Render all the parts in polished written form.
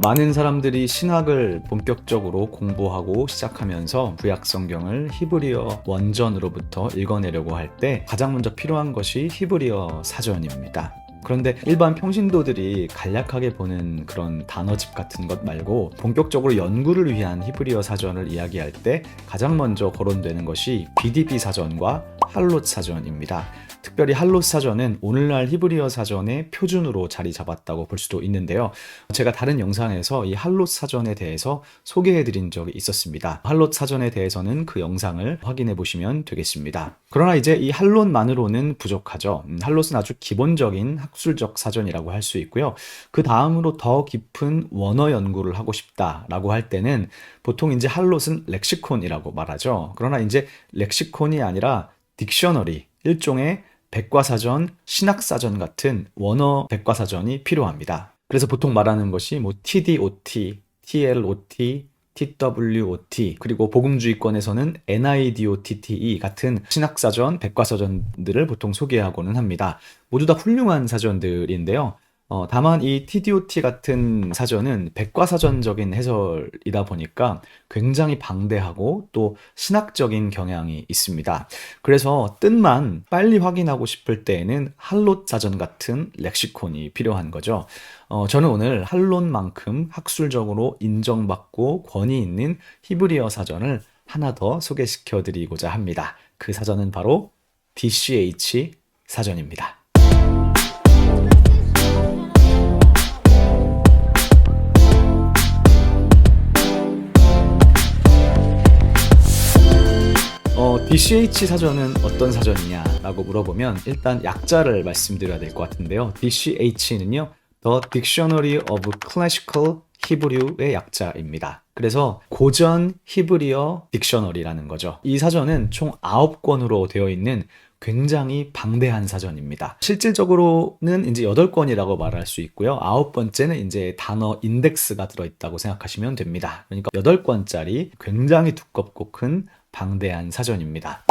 많은 사람들이 신학을 본격적으로 공부하고 시작하면서 구약 성경을 히브리어 원전으로부터 읽어내려고 할 때 가장 먼저 필요한 것이 히브리어 사전입니다. 그런데 일반 평신도들이 간략하게 보는 그런 단어집 같은 것 말고 본격적으로 연구를 위한 히브리어 사전을 이야기할 때 가장 먼저 거론되는 것이 BDB 사전과 할롯 사전입니다. 특별히 할롯 사전은 오늘날 히브리어 사전의 표준으로 자리 잡았다고 볼 수도 있는데요. 제가 다른 영상에서 이 할롯 사전에 대해서 소개해 드린 적이 있었습니다. 할롯 사전에 대해서는 그 영상을 확인해 보시면 되겠습니다. 그러나 이제 이 할롯만으로는 부족하죠. 할롯은 아주 기본적인 학술적 사전이라고 할 수 있고요. 그 다음으로 더 깊은 원어 연구를 하고 싶다라고 할 때는 보통 이제 할롯은 렉시콘이라고 말하죠. 그러나 이제 렉시콘이 아니라 딕셔너리, 일종의 백과사전, 신학사전 같은 원어 백과사전이 필요합니다. 그래서 보통 말하는 것이 뭐 TDOT, TLOT, TWOT, 그리고 복음주의권에서는 NIDOTTE 같은 신학사전, 백과사전들을 보통 소개하고는 합니다. 모두 다 훌륭한 사전들인데요. 다만 이 TDOT 같은 사전은 백과사전적인 해설이다 보니까 굉장히 방대하고 또 신학적인 경향이 있습니다. 그래서 뜻만 빨리 확인하고 싶을 때에는 할롯 사전 같은 렉시콘이 필요한 거죠. 저는 오늘 할롯만큼 학술적으로 인정받고 권위 있는 히브리어 사전을 하나 더 소개시켜 드리고자 합니다. 그 사전은 바로 DCH 사전입니다. DCH 사전은 어떤 사전이냐라고 물어보면 일단 약자를 말씀드려야 될 것 같은데요. DCH는요, The Dictionary of Classical Hebrew의 약자입니다. 그래서 고전 히브리어 딕셔너리라는 거죠. 이 사전은 총 9권으로 되어 있는 굉장히 방대한 사전입니다. 실질적으로는 이제 8권이라고 말할 수 있고요. 9번째는 이제 단어 인덱스가 들어있다고 생각하시면 됩니다. 그러니까 8권짜리 굉장히 두껍고 큰 방대한 사전입니다.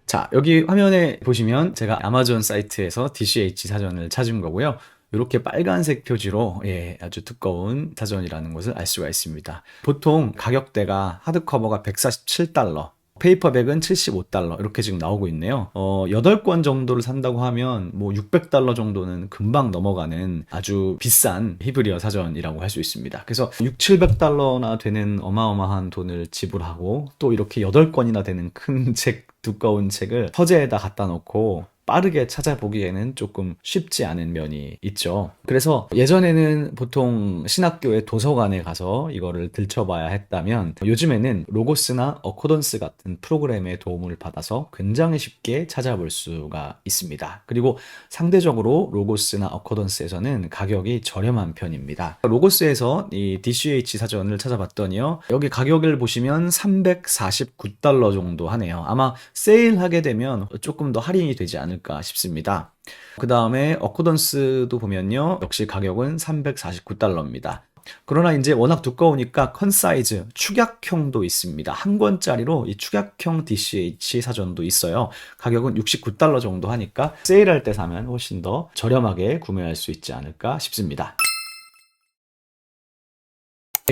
자, 여기 화면에 보시면 제가 아마존 사이트에서 DCH 사전을 찾은 거고요. 이렇게 빨간색 표지로 아주 두꺼운 사전이라는 것을 알 수가 있습니다. 보통 가격대가 하드커버가 $147, 페이퍼백은 $75 이렇게 지금 나오고 있네요. 8권 정도를 산다고 하면 뭐 $600 정도는 금방 넘어가는 아주 비싼 히브리어 사전이라고 할 수 있습니다. 그래서 $600~700나 되는 어마어마한 돈을 지불하고 또 이렇게 8권이나 되는 큰 책, 두꺼운 책을 서재에다 갖다 놓고 빠르게 찾아보기에는 조금 쉽지 않은 면이 있죠. 그래서 예전에는 보통 신학교의 도서관에 가서 이거를 들춰봐야 했다면 요즘에는 로고스나 어코던스 같은 프로그램의 도움을 받아서 굉장히 쉽게 찾아볼 수가 있습니다. 그리고 상대적으로 로고스나 어코던스에서는 가격이 저렴한 편입니다. 로고스에서 이 DCH 사전을 찾아봤더니요, 여기 가격을 보시면 $349 정도 하네요. 아마 세일하게 되면 조금 더 할인이 되지 않을까 싶습니다. 그 다음에 어코던스도 보면요, 역시 가격은 $349입니다. 그러나 이제 워낙 두꺼우니까 컨사이즈, 축약형도 있습니다. 한 권짜리로 이 축약형 DCH 사전도 있어요. 가격은 $69 정도 하니까 세일할 때 사면 훨씬 더 저렴하게 구매할 수 있지 않을까 싶습니다.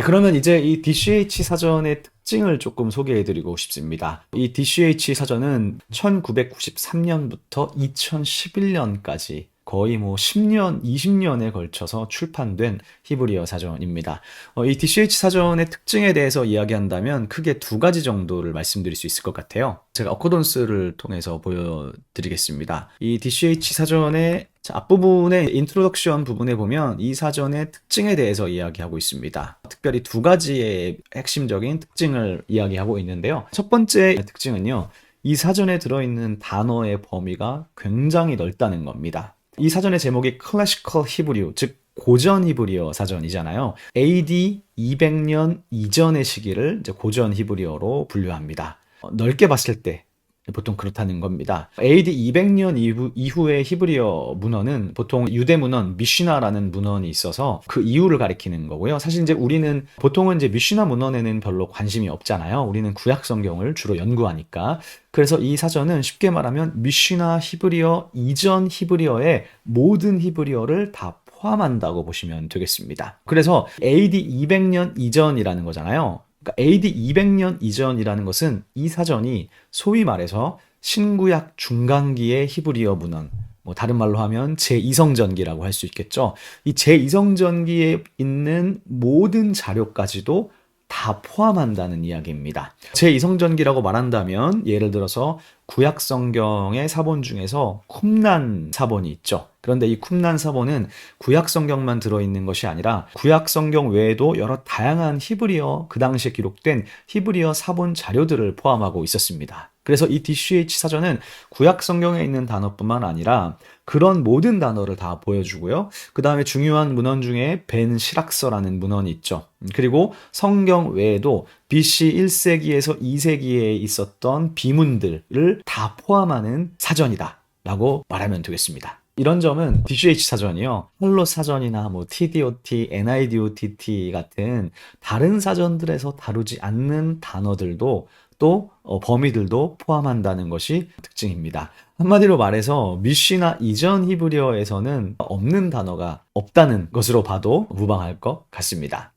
그러면 이제 이 DCH 사전의 특징을 조금 소개해드리고 싶습니다. 이 DCH 사전은 1993년부터 2011년까지 거의 뭐 10년, 20년에 걸쳐서 출판된 히브리어 사전입니다. 이 DCH 사전의 특징에 대해서 이야기한다면 크게 두 가지 정도를 말씀드릴 수 있을 것 같아요. 제가 어코던스를 통해서 보여드리겠습니다. 이 DCH 사전의 앞부분의 인트로덕션 부분에 보면 이 사전의 특징에 대해서 이야기하고 있습니다. 특별히 두 가지의 핵심적인 특징을 이야기하고 있는데요. 첫 번째 특징은요, 이 사전에 들어있는 단어의 범위가 굉장히 넓다는 겁니다. 이 사전의 제목이 클래시컬 히브리어, 즉 고전 히브리어 사전이잖아요. AD 200년 이전의 시기를 이제 고전 히브리어로 분류합니다. 넓게 봤을 때 보통 그렇다는 겁니다. AD 200년 이후의 히브리어 문헌은 보통 유대 문헌, 미시나라는 문헌이 있어서 그 이후를 가리키는 거고요. 사실 이제 우리는 보통은 이제 미시나 문헌에는 별로 관심이 없잖아요. 우리는 구약 성경을 주로 연구하니까. 그래서 이 사전은 쉽게 말하면 미시나 히브리어 이전 히브리어의 모든 히브리어를 다 포함한다고 보시면 되겠습니다. 그래서 AD 200년 이전이라는 거잖아요. 그러니까 AD 200년 이전이라는 것은 이 사전이 소위 말해서 신구약 중간기의 히브리어 문헌, 뭐 다른 말로 하면 제2성전기라고 할 수 있겠죠. 이 제2성전기에 있는 모든 자료까지도 다 포함한다는 이야기입니다. 제2성전기라고 말한다면 예를 들어서 구약 성경의 사본 중에서 쿰란 사본이 있죠. 그런데 이 쿰란 사본은 구약 성경만 들어있는 것이 아니라 구약 성경 외에도 여러 다양한 히브리어, 그 당시에 기록된 히브리어 사본 자료들을 포함하고 있었습니다. 그래서 이 DCH 사전은 구약 성경에 있는 단어뿐만 아니라 그런 모든 단어를 다 보여주고요. 그 다음에 중요한 문헌 중에 벤 시락서라는 문헌이 있죠. 그리고 성경 외에도 BC 1세기에서 2세기에 있었던 비문들을 다 포함하는 사전이다 라고 말하면 되겠습니다. 이런 점은 DCH 사전이요. 할로 사전이나 뭐 TDOT, NIDOTT 같은 다른 사전들에서 다루지 않는 단어들도 또 범위들도 포함한다는 것이 특징입니다. 한마디로 말해서 미시나 이전 히브리어에서는 없는 단어가 없다는 것으로 봐도 무방할 것 같습니다.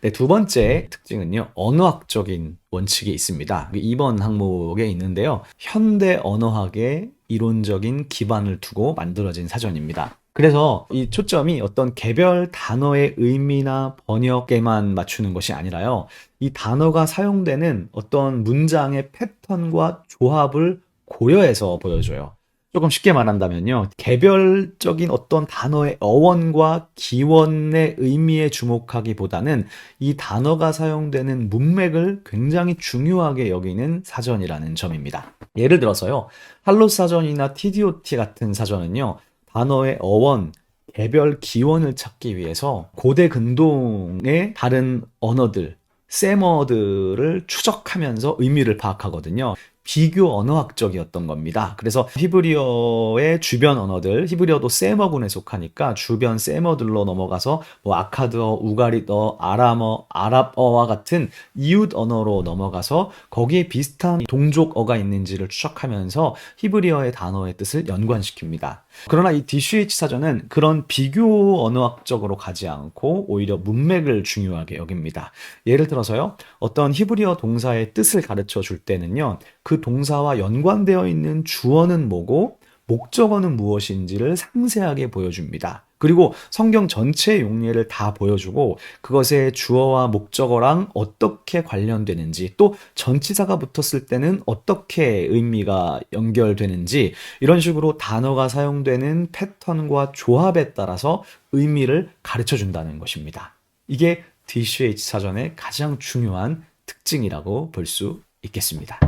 네, 두 번째 특징은요, 언어학적인 원칙이 있습니다. 2번 항목에 있는데요. 현대 언어학의 이론적인 기반을 두고 만들어진 사전입니다. 그래서 이 초점이 어떤 개별 단어의 의미나 번역에만 맞추는 것이 아니라요. 이 단어가 사용되는 어떤 문장의 패턴과 조합을 고려해서 보여줘요. 조금 쉽게 말한다면요. 개별적인 어떤 단어의 어원과 기원의 의미에 주목하기보다는 이 단어가 사용되는 문맥을 굉장히 중요하게 여기는 사전이라는 점입니다. 예를 들어서요. 할로 사전이나 TDOT 같은 사전은요. 단어의 어원, 개별 기원을 찾기 위해서 고대 근동의 다른 언어들, 세머들을 추적하면서 의미를 파악하거든요. 비교 언어학적이었던 겁니다. 그래서 히브리어의 주변 언어들, 히브리어도 세머군에 속하니까 주변 세머들로 넘어가서 뭐 아카드어, 우가리어, 아람어, 아랍어와 같은 이웃 언어로 넘어가서 거기에 비슷한 동족어가 있는지를 추적하면서 히브리어의 단어의 뜻을 연관시킵니다. 그러나 이 DCH 사전은 그런 비교 언어학적으로 가지 않고 오히려 문맥을 중요하게 여깁니다. 예를 들어서요, 어떤 히브리어 동사의 뜻을 가르쳐 줄 때는요, 그 동사와 연관되어 있는 주어는 뭐고 목적어는 무엇인지를 상세하게 보여줍니다. 그리고 성경 전체 용례를 다 보여주고 그것의 주어와 목적어랑 어떻게 관련되는지, 또 전치사가 붙었을 때는 어떻게 의미가 연결되는지, 이런 식으로 단어가 사용되는 패턴과 조합에 따라서 의미를 가르쳐 준다는 것입니다. 이게 DCH 사전의 가장 중요한 특징이라고 볼 수 있겠습니다.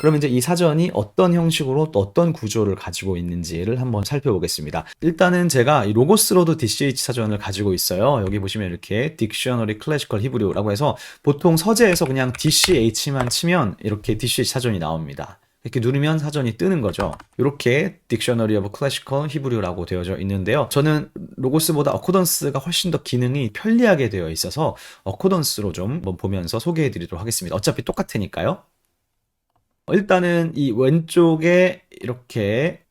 그럼 이제 이 사전이 어떤 형식으로 또 어떤 구조를 가지고 있는지를 한번 살펴보겠습니다. 일단은 제가 이 로고스로드 DCH 사전을 가지고 있어요. 여기 보시면 이렇게 Dictionary Classical Hebrew라고 해서 보통 서재에서 그냥 DCH만 치면 이렇게 DCH 사전이 나옵니다. 이렇게 누르면 사전이 뜨는 거죠. 이렇게 Dictionary of Classical Hebrew라고 되어져 있는데요. 저는 로고스보다 어코던스가 훨씬 더 기능이 편리하게 되어 있어서 어코던스로 좀 보면서 소개해 드리도록 하겠습니다. 어차피 똑같으니까요. 일단은 이 왼쪽에 이렇게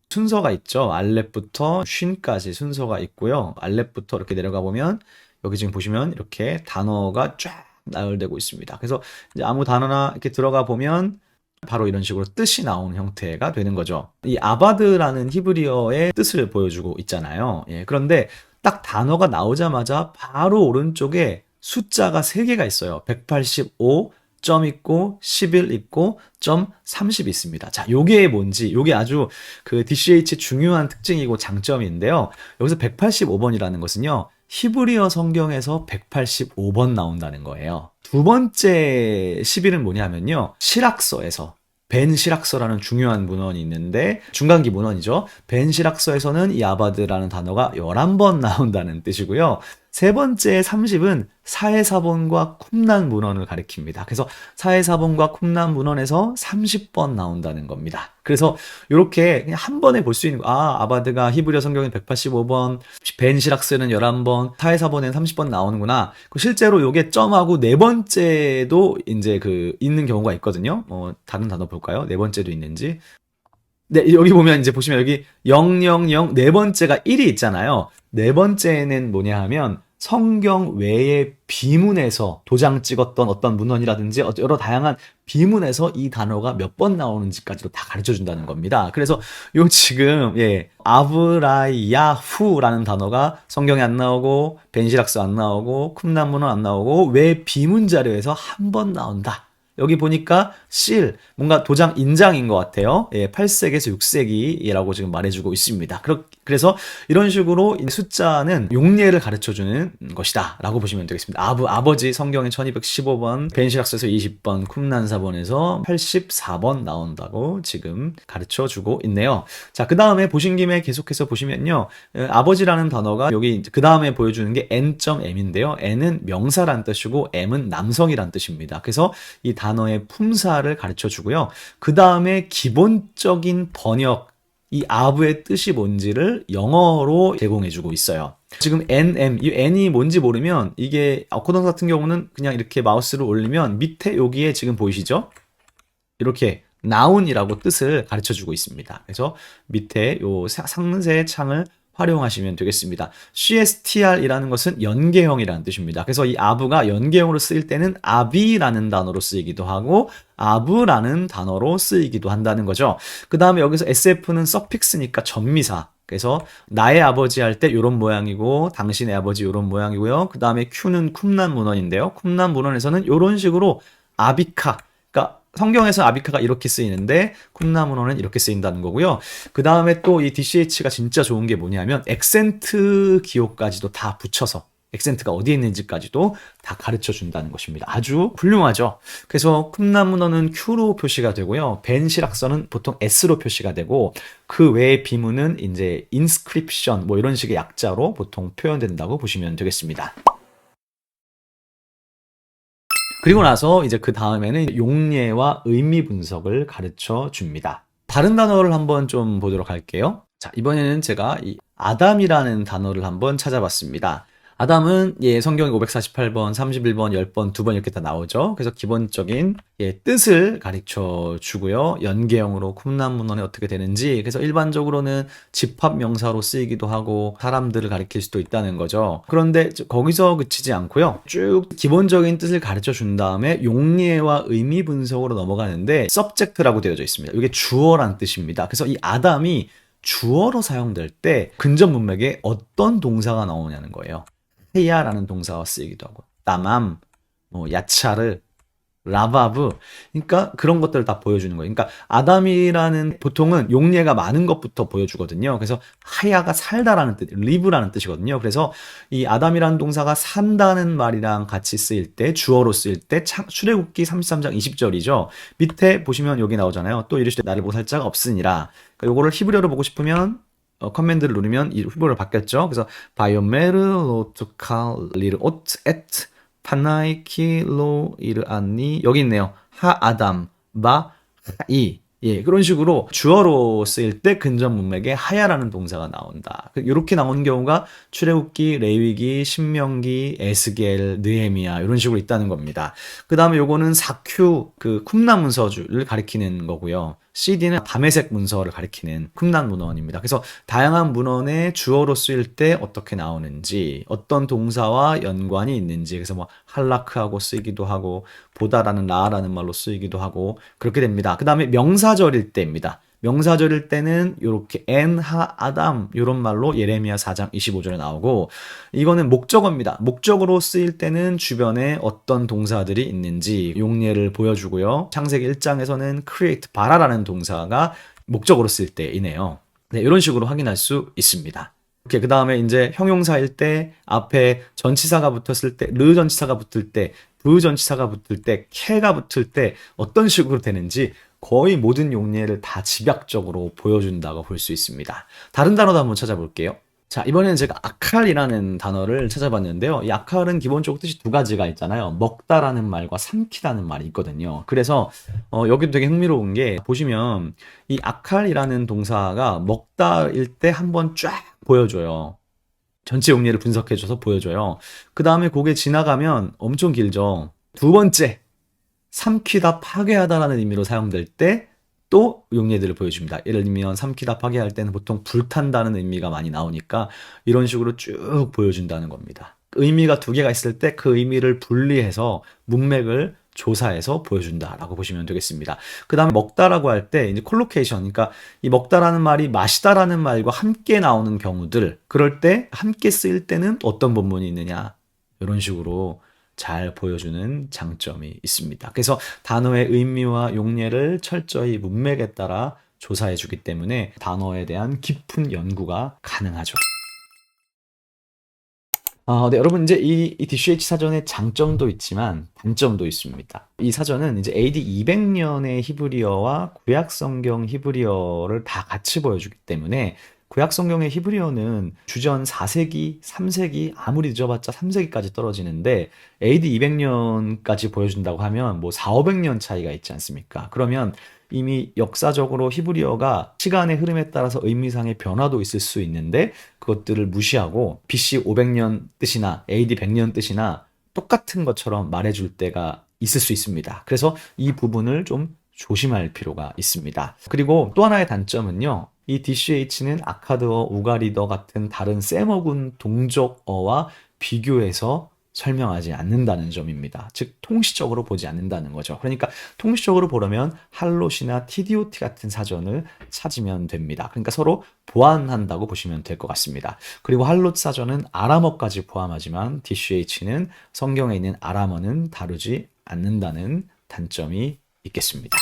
순서가 있죠. 알렙부터 쉰까지 순서가 있고요. 알렙부터 이렇게 내려가 보면 여기 지금 보시면 이렇게 단어가 쫙 나열되고 있습니다. 그래서 이제 아무 단어나 이렇게 들어가 보면 바로 이런 식으로 뜻이 나오는 형태가 되는 거죠. 이 아바드라는 히브리어의 뜻을 보여주고 있잖아요. 예, 그런데 딱 단어가 나오자마자 바로 오른쪽에 숫자가 3개가 있어요. 185, 점 있고 11 있고 점 30 있습니다. 자, 요게 뭔지, 요게 아주 그 DCH 중요한 특징이고 장점인데요. 여기서 185번이라는 것은요, 히브리어 성경에서 185번 나온다는 거예요. 두 번째 11은 뭐냐면요, 시락서에서 벤 시락서라는 중요한 문헌이 있는데 중간기 문헌이죠. 벤 시락서에서는 이 아바드라는 단어가 11번 나온다는 뜻이고요. 세 번째 30은 사해사본과 쿰난 문헌을 가리킵니다. 그래서 사해사본과 쿰난 문헌에서 30번 나온다는 겁니다. 그래서 이렇게 그냥 한 번에 볼 수 있는 거. 아바드가 히브리어 성경에 185번, 벤 시락스는 11번, 사해사본엔 30번 나오는구나. 실제로 요게 점하고 네 번째도 이제 있는 경우가 있거든요. 다른 단어 볼까요? 네 번째도 있는지. 네, 여기 보면 이제 보시면 여기 000 네 번째가 1이 있잖아요. 네 번째는 뭐냐 하면 성경 외의 비문에서 도장 찍었던 어떤 문헌이라든지 여러 다양한 비문에서 이 단어가 몇 번 나오는지까지도 다 가르쳐 준다는 겁니다. 그래서 요 지금 아브라야후라는 단어가 성경에 안 나오고 벤시락스 안 나오고 쿰난 문헌 안 나오고 외 비문 자료에서 한 번 나온다. 여기 보니까 실, 뭔가 도장 인장인 것 같아요. 8세기에서 6세기라고 지금 말해주고 있습니다. 그래서 이런 식으로 숫자는 용례를 가르쳐주는 것이다 라고 보시면 되겠습니다. 아버지 성경에 1215번, 벤시락스에서 20번, 쿰난사본에서 84번 나온다고 지금 가르쳐주고 있네요. 자, 그 다음에 보신 김에 계속해서 보시면요. 아버지라는 단어가 여기 그 다음에 보여주는 게 n.m인데요. n은 명사란 뜻이고 m은 남성이란 뜻입니다. 그래서 이 단어의 품사를 가르쳐 주고요. 그 다음에 기본적인 번역, 이 아부의 뜻이 뭔지를 영어로 제공해 주고 있어요. 지금 NM, 이 N이 뭔지 모르면 이게 어코던스 같은 경우는 그냥 이렇게 마우스를 올리면 밑에 여기에 지금 보이시죠? 이렇게 나운이라고 뜻을 가르쳐 주고 있습니다. 그래서 밑에 요 상세 창을 활용하시면 되겠습니다. CSTR이라는 것은 연계형이라는 뜻입니다. 그래서 이 아부가 연계형으로 쓰일 때는 아비라는 단어로 쓰이기도 하고 아부라는 단어로 쓰이기도 한다는 거죠. 그 다음에 여기서 SF는 서픽스니까 전미사. 그래서 나의 아버지 할 때 이런 모양이고 당신의 아버지 이런 모양이고요. 그 다음에 Q는 쿰난 문헌인데요. 쿰난 문헌에서는 이런 식으로 아비카, 그러니까 성경에서 아비카가 이렇게 쓰이는데 쿰난 문헌은 이렇게 쓰인다는 거고요. 그 다음에 또 이 DCH가 진짜 좋은 게 뭐냐면 액센트 기호까지도 다 붙여서 액센트가 어디에 있는지까지도 다 가르쳐 준다는 것입니다. 아주 훌륭하죠. 그래서 쿰난 문헌은 Q로 표시가 되고요. 벤 시락서는 보통 S로 표시가 되고 그 외의 비문은 이제 인스크립션 뭐 이런 식의 약자로 보통 표현된다고 보시면 되겠습니다. 그리고 나서 이제 그 다음에는 용례와 의미 분석을 가르쳐 줍니다. 다른 단어를 한번 좀 보도록 할게요. 자, 이번에는 제가 이 아담이라는 단어를 한번 찾아봤습니다. 아담은 성경에 548번, 31번, 10번, 2번 이렇게 다 나오죠. 그래서 기본적인 뜻을 가르쳐 주고요. 연계형으로 쿰난 문헌이 어떻게 되는지, 그래서 일반적으로는 집합 명사로 쓰이기도 하고 사람들을 가리킬 수도 있다는 거죠. 그런데 거기서 그치지 않고요. 쭉 기본적인 뜻을 가르쳐 준 다음에 용례와 의미 분석으로 넘어가는데 subject라고 되어져 있습니다. 이게 주어란 뜻입니다. 그래서 이 아담이 주어로 사용될 때 근접 문맥에 어떤 동사가 나오냐는 거예요. 헤야라는 동사가 쓰이기도 하고 따맘, 야차르, 라바브, 그러니까 그런 것들을 다 보여주는 거예요. 그러니까 아담이라는 보통은 용례가 많은 것부터 보여주거든요. 그래서 하야가 살다라는 뜻, 리브라는 뜻이거든요. 그래서 이 아담이라는 동사가 산다는 말이랑 같이 쓰일 때, 주어로 쓰일 때 출애굽기 33장 20절이죠. 밑에 보시면 여기 나오잖아요. 또 이르시되 나를 보살 자가 없으니라. 그러니까 요거를 히브리어로 보고 싶으면 커맨드를 누르면 이 히브리어로 바뀌었죠. 그래서 바이오메르 로트칼 리르 오트 에트 파나이키로 이르아니 여기 있네요. 하아담 바 하이 그런 식으로 주어로 쓰일 때 근접 문맥에 하야라는 동사가 나온다. 이렇게 나오는 경우가 출애굽기, 레위기, 신명기, 에스겔, 느헤미야 이런 식으로 있다는 겁니다. 그 다음에 요거는 4Q 쿰난 문서를 가리키는 거고요. CD는 밤의색 문서를 가리키는 쿰난 문헌입니다. 그래서 다양한 문헌에 주어로 쓰일 때 어떻게 나오는지, 어떤 동사와 연관이 있는지, 그래서 뭐 할라크하고 쓰이기도 하고 보다라는 라라는 말로 쓰이기도 하고 그렇게 됩니다. 그 다음에 명사절일 때입니다. 명사절일 때는 이렇게 엔하 아담 이런 말로 예레미야 4장 25절에 나오고 이거는 목적어입니다. 목적으로 쓰일 때는 주변에 어떤 동사들이 있는지 용례를 보여주고요. 창세기 1장에서는 create 바라라는 동사가 목적어로 쓸 때이네요. 네, 이런 식으로 확인할 수 있습니다. 이렇게 그 다음에 이제 형용사일 때 앞에 전치사가 붙었을 때, 르 전치사가 붙을 때, 부 전치사가 붙을 때, 캐가 붙을 때 어떤 식으로 되는지 거의 모든 용례를 다 집약적으로 보여준다고 볼 수 있습니다. 다른 단어도 한번 찾아볼게요. 자, 이번에는 제가 아칼이라는 단어를 찾아봤는데요. 이 아칼은 기본적으로 뜻이 두 가지가 있잖아요. 먹다라는 말과 삼키다는 말이 있거든요. 그래서 여기도 되게 흥미로운 게 보시면 이 아칼이라는 동사가 먹다일 때 한번 쫙 보여줘요. 전체 용례를 분석해줘서 보여줘요. 그 다음에 그게 지나가면 엄청 길죠. 두 번째, 삼키다, 파괴하다라는 의미로 사용될 때 또 용례들을 보여줍니다. 예를 들면 삼키다, 파괴할 때는 보통 불탄다는 의미가 많이 나오니까 이런 식으로 쭉 보여준다는 겁니다. 의미가 두 개가 있을 때 그 의미를 분리해서 문맥을 조사해서 보여준다라고 보시면 되겠습니다. 그 다음에 먹다라고 할 때 이제 콜로케이션, 그러니까 이 먹다라는 말이 마시다라는 말과 함께 나오는 경우들, 그럴 때 함께 쓰일 때는 어떤 본문이 있느냐, 이런 식으로 잘 보여주는 장점이 있습니다. 그래서 단어의 의미와 용례를 철저히 문맥에 따라 조사해 주기 때문에 단어에 대한 깊은 연구가 가능하죠. 네, 여러분, 이제 이 DCH 사전의 장점도 있지만 단점도 있습니다. 이 사전은 이제 AD 200년의 히브리어와 구약 성경 히브리어를 다 같이 보여주기 때문에 구약 성경의 히브리어는 주전 4세기, 3세기, 아무리 늦어봤자 3세기까지 떨어지는데 AD 200년까지 보여준다고 하면 뭐 4, 500년 차이가 있지 않습니까? 그러면 이미 역사적으로 히브리어가 시간의 흐름에 따라서 의미상의 변화도 있을 수 있는데 그것들을 무시하고 BC 500년 뜻이나 AD 100년 뜻이나 똑같은 것처럼 말해줄 때가 있을 수 있습니다. 그래서 이 부분을 좀 조심할 필요가 있습니다. 그리고 또 하나의 단점은요. 이 DCH는 아카드어, 우가리더 같은 다른 쎄먹은 동족어와 비교해서 설명하지 않는다는 점입니다. 즉 통시적으로 보지 않는다는 거죠. 그러니까 통시적으로 보려면 할롯이나 TDOT 같은 사전을 찾으면 됩니다. 그러니까 서로 보완한다고 보시면 될 것 같습니다. 그리고 할롯 사전은 아람어까지 포함하지만 DCH는 성경에 있는 아람어는 다루지 않는다는 단점이 있겠습니다.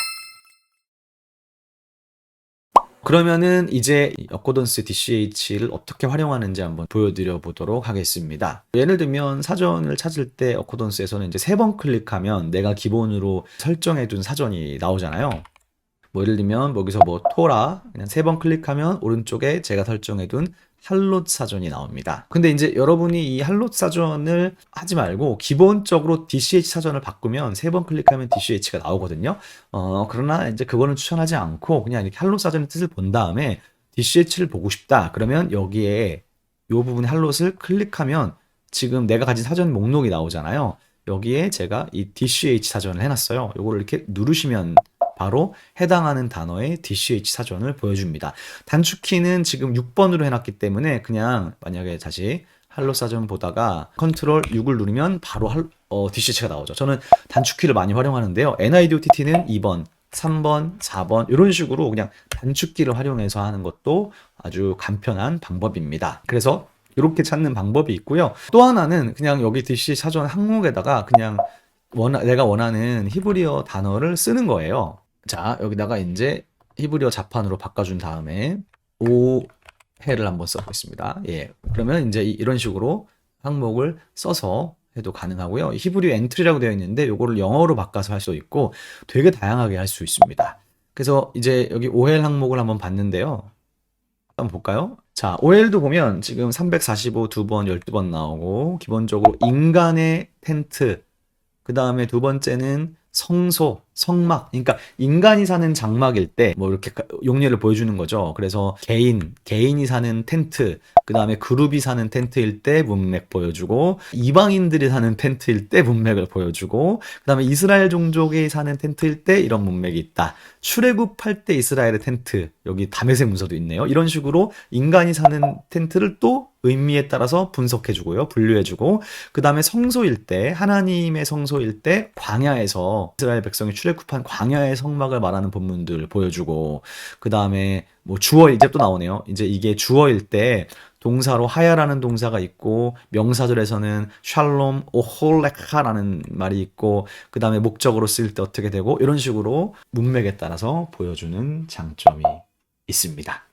그러면은 이제 어코던스 DCH를 어떻게 활용하는지 한번 보여드려 보도록 하겠습니다. 예를 들면 사전을 찾을 때 어코던스에서는 이제 3번 클릭하면 내가 기본으로 설정해둔 사전이 나오잖아요. 뭐 예를 들면 여기서 뭐 토라 그냥 3번 클릭하면 오른쪽에 제가 설정해둔 할롯 사전이 나옵니다. 근데 이제 여러분이 이 할롯 사전을 하지 말고 기본적으로 DCH 사전을 바꾸면 3번 클릭하면 DCH가 나오거든요. 그러나 이제 그거는 추천하지 않고 그냥 이렇게 할롯 사전의 뜻을 본 다음에 DCH를 보고 싶다. 그러면 여기에 이 부분에 할롯을 클릭하면 지금 내가 가진 사전 목록이 나오잖아요. 여기에 제가 이 DCH 사전을 해놨어요. 요거를 이렇게 누르시면 바로 해당하는 단어의 DCH 사전을 보여줍니다. 단축키는 지금 6번으로 해놨기 때문에 그냥 만약에 다시 할롯 사전 보다가 컨트롤 6을 누르면 바로 DCH가 나오죠. 저는 단축키를 많이 활용하는데요. NIDOTT는 2번, 3번, 4번 이런 식으로 그냥 단축키를 활용해서 하는 것도 아주 간편한 방법입니다. 그래서 이렇게 찾는 방법이 있고요. 또 하나는 그냥 여기 DCH 사전 항목에다가 그냥 내가 원하는 히브리어 단어를 쓰는 거예요. 자, 여기다가 이제 히브리어 자판으로 바꿔준 다음에 오해를 한번 써보겠습니다. 예. 그러면 이제 이런 식으로 항목을 써서 해도 가능하고요. 히브리어 엔트리라고 되어 있는데 요거를 영어로 바꿔서 할 수 있고 되게 다양하게 할 수 있습니다. 그래서 이제 여기 OL 항목을 한번 봤는데요. 한번 볼까요? 자, OL도 보면 지금 345 2번, 12번 나오고 기본적으로 인간의 텐트 그 다음에 두 번째는 성소, 성막. 그러니까 인간이 사는 장막일 때 뭐 이렇게 용례를 보여주는 거죠. 그래서 개인이 사는 텐트, 그 다음에 그룹이 사는 텐트일 때 문맥 보여주고, 이방인들이 사는 텐트일 때 문맥을 보여주고, 그 다음에 이스라엘 종족이 사는 텐트일 때 이런 문맥이 있다. 출애굽할 때 이스라엘의 텐트, 여기 다메섹 문서도 있네요. 이런 식으로 인간이 사는 텐트를 또 의미에 따라서 분석해주고요. 분류해주고 그 다음에 성소일 때 하나님의 성소일 때 광야에서 이스라엘 백성이 출애굽한 광야의 성막을 말하는 본문들 보여주고 그 다음에 뭐 주어일 이제 또 나오네요. 이제 이게 주어일 때 동사로 하야라는 동사가 있고 명사절에서는 샬롬 오홀레카라는 말이 있고 그 다음에 목적으로 쓰일 때 어떻게 되고 이런 식으로 문맥에 따라서 보여주는 장점이 있습니다.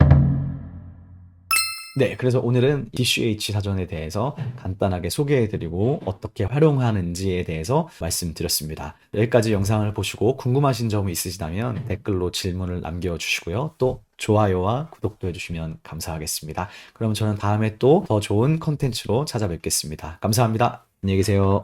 네, 그래서 오늘은 DCH 사전에 대해서 간단하게 소개해드리고 어떻게 활용하는지에 대해서 말씀드렸습니다. 여기까지 영상을 보시고 궁금하신 점이 있으시다면 댓글로 질문을 남겨주시고요. 또 좋아요와 구독도 해주시면 감사하겠습니다. 그럼 저는 다음에 또 더 좋은 컨텐츠로 찾아뵙겠습니다. 감사합니다. 안녕히 계세요.